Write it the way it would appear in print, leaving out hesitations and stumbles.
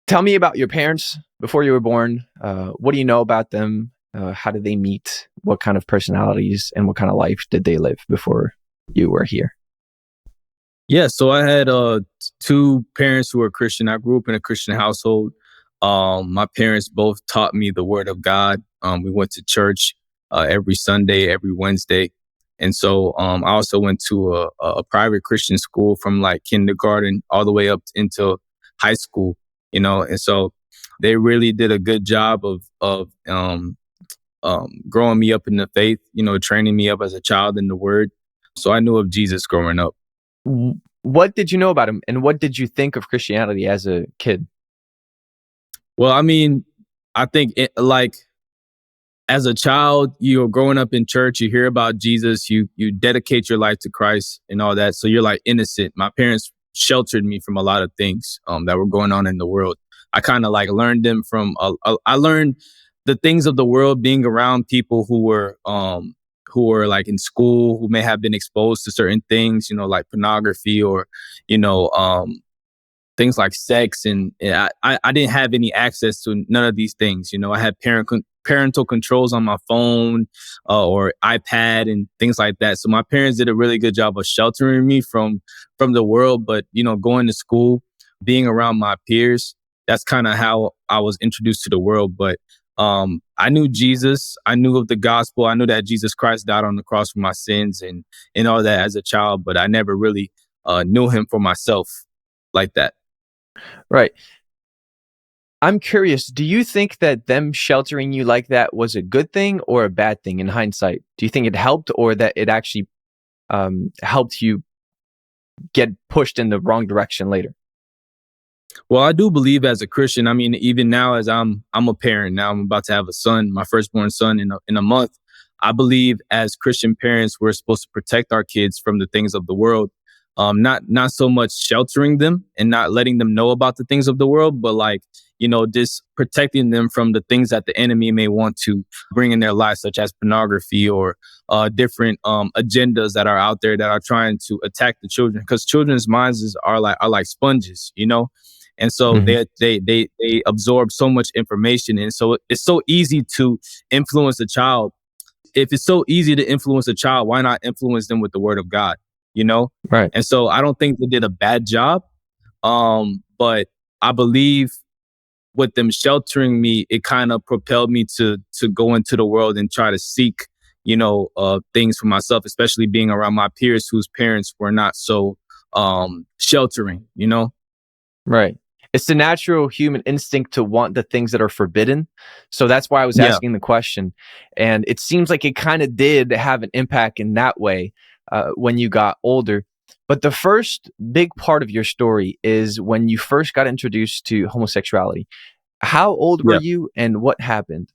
Tell me about your parents before you were born. What do you know about them? How did they meet? What kind of personalities and what kind of life did they live before you were here? Yeah, so I had two parents who were Christian. I grew up in a Christian household. My parents both taught me the Word of God. We went to church every Sunday, every Wednesday, and so I also went to a private Christian school from like kindergarten all the way up into high school. And so they really did a good job of growing me up in the faith. Training me up as a child in the Word. So I knew of Jesus growing up. What did you know about him, and what did you think of Christianity as a kid? Well, I mean, I think like as a child, you're growing up in church, you hear about Jesus, you dedicate your life to Christ and all that. So you're like innocent. My parents sheltered me from a lot of things that were going on in the world. I kind of like learned them from. I learned the things of the world being around people who were like in school, who may have been exposed to certain things, like pornography or you know um, things like sex, and I didn't have any access to none of these things. I had parental controls on my phone or iPad and things like that. So my parents did a really good job of sheltering me from the world. But going to school, being around my peers, that's kind of how I was introduced to the world. But I knew Jesus. I knew of the gospel. I knew that Jesus Christ died on the cross for my sins and all that as a child. But I never really knew him for myself like that. Right. I'm curious, do you think that them sheltering you like that was a good thing or a bad thing in hindsight? Do you think it helped, or that it actually helped you get pushed in the wrong direction later? Well, I do believe as a Christian. I mean, even now as I'm a parent now, I'm about to have a son, my firstborn son in a month. I believe as Christian parents, we're supposed to protect our kids from the things of the world. Not so much sheltering them and not letting them know about the things of the world, but like, just protecting them from the things that the enemy may want to bring in their lives, such as pornography or different agendas that are out there that are trying to attack the children. Because children's minds are like sponges, and so Hmm. they absorb so much information, and so it's so easy to influence a child. If it's so easy to influence a child, why not influence them with the Word of God? you know Right. and so I don't think they did a bad job, but I believe with them sheltering me, it kind of propelled me to go into the world and try to seek things for myself, especially being around my peers whose parents were not so sheltering. Right. It's the natural human instinct to want the things that are forbidden. So that's why I was Yeah. asking the question. And it seems like it kind of did have an impact in that way when you got older. But the first big part of your story is when you first got introduced to homosexuality. How old were Yeah. you and what happened?